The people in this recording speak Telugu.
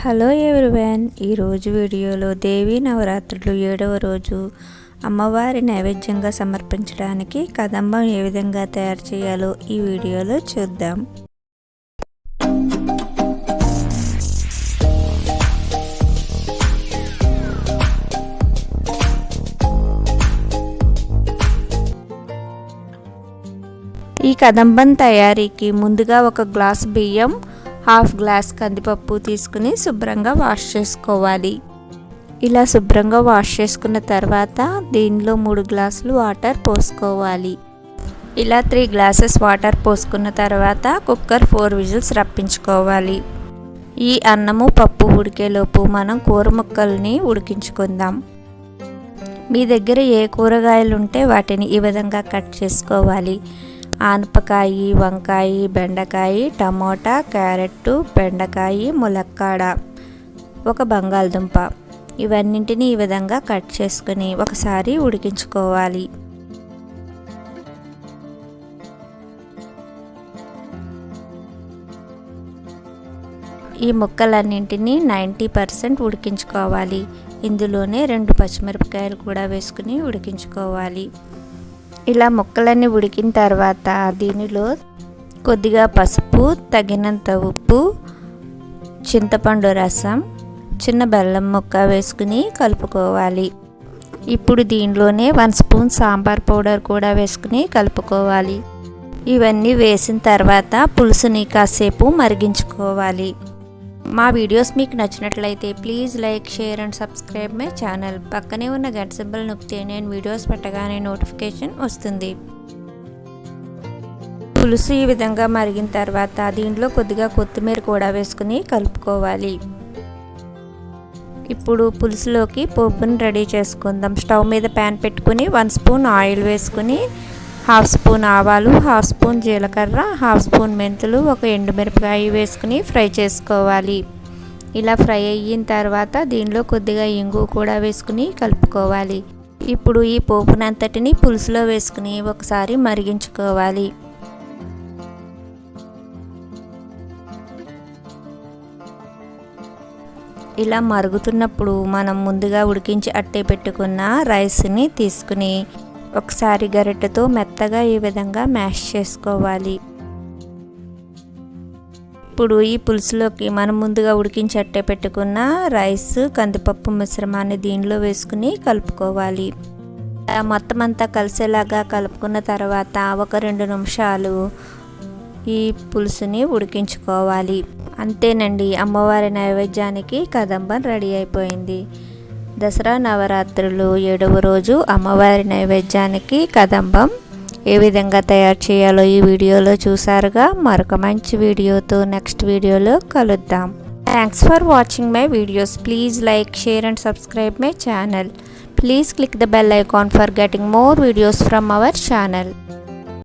హలో ఎవ్రీవన్, ఈరోజు వీడియోలో దేవీ నవరాత్రులు 7వ రోజు అమ్మవారి నైవేద్యంగా సమర్పించడానికి కదంబం ఏ విధంగా తయారు చేయాలో ఈ వీడియోలో చూద్దాం. ఈ కదంబం తయారీకి ముందుగా ఒక గ్లాసు బియ్యం, హాఫ్ గ్లాస్ కందిపప్పు తీసుకుని శుభ్రంగా వాష్ చేసుకోవాలి. ఇలా శుభ్రంగా వాష్ చేసుకున్న తర్వాత దీనిలో 3 గ్లాసులు వాటర్ పోసుకోవాలి. ఇలా 3 గ్లాసెస్ వాటర్ పోసుకున్న తర్వాత కుక్కర్ 4 విజిల్స్ రప్పించుకోవాలి. ఈ అన్నము పప్పు ఉడికేలోపు మనం కూర ముక్కల్ని ఉడికించుకుందాం. మీ దగ్గర ఏ కూరగాయలు ఉంటే వాటిని ఈ విధంగా కట్ చేసుకోవాలి. ఆనపకాయ, వంకాయ, బెండకాయ, టమోటా, క్యారెట్, బెండకాయ, ములక్కాడ, ఒక బంగాళదుంప, ఇవన్నింటినీ ఈ విధంగా కట్ చేసుకుని ఒకసారి ఉడికించుకోవాలి. ఈ ముక్కలన్నింటినీ 90% ఉడికించుకోవాలి. ఇందులోనే 2 పచ్చిమిరపకాయలు కూడా వేసుకుని ఉడికించుకోవాలి. ఇలా ముక్కలన్నీ ఉడికిన తర్వాత దీనిలో కొద్దిగా పసుపు, తగినంత ఉప్పు, చింతపండు రసం, చిన్న బెల్లం ముక్క వేసుకుని కలుపుకోవాలి. ఇప్పుడు దీనిలోనే 1 స్పూన్ సాంబార్ పౌడర్ కూడా వేసుకుని కలుపుకోవాలి. ఇవన్నీ వేసిన తర్వాత పులుసుని కాసేపు మరిగించుకోవాలి. మా వీడియోస్ మీకు నచ్చినట్లయితే please like, share and subscribe my channel. పక్కనే ఉన్న గంట సింబల్ నొక్కితే నేను వీడియోస్ పెట్టగానే నోటిఫికేషన్ వస్తుంది. పులుసు ఈ విధంగా మరిగిన తర్వాత దీంట్లో కొద్దిగా కొత్తిమీర కూడా వేసుకుని కలుపుకోవాలి. ఇప్పుడు పులుసులోకి పోపుని రెడీ చేసుకుందాం. స్టవ్ మీద ప్యాన్ పెట్టుకుని 1 స్పూన్ ఆయిల్ వేసుకుని 1/2 స్పూన్ ఆవాలు, 1/2 స్పూన్ జీలకర్ర, 1/2 స్పూన్ మెంతులు, ఒక ఎండుమిరపకాయ వేసుకుని ఫ్రై చేసుకోవాలి. ఇలా ఫ్రై అయిన తర్వాత దీనిలో కొద్దిగా ఇంగు కూడా వేసుకుని కలుపుకోవాలి. ఇప్పుడు ఈ పోపునంతటిని పులుసులో వేసుకుని ఒకసారి మరిగించుకోవాలి. ఇలా మరుగుతున్నప్పుడు మనం ముందుగా ఉడికించి అట్టే పెట్టుకున్న రైస్ని తీసుకుని ఒకసారి గరిటెతో మెత్తగా ఈ విధంగా మ్యాష్ చేసుకోవాలి. ఇప్పుడు ఈ పులుసులోకి మనం ముందుగా ఉడికించి అట్టే పెట్టుకున్న రైస్, కందిపప్పు మిశ్రమాన్ని దీనిలో వేసుకుని కలుపుకోవాలి. మొత్తం అంతా కలిసేలాగా కలుపుకున్న తర్వాత ఒక 2 నిమిషాలు ఈ పులుసుని ఉడికించుకోవాలి. అంతేనండి, అమ్మవారి నైవేద్యానికి కదంబం రెడీ అయిపోయింది. దసరా నవరాత్రులు 7వ రోజు అమ్మవారి నైవేద్యానికి కదంబం ఏ విధంగా తయారు చేయాలో ఈ వీడియోలో చూసారుగా. మరొక మంచి వీడియోతో నెక్స్ట్ వీడియోలో కలుద్దాం. Thanks for watching my videos. Please like, share and subscribe my channel. Please click the bell icon for getting more videos from our channel.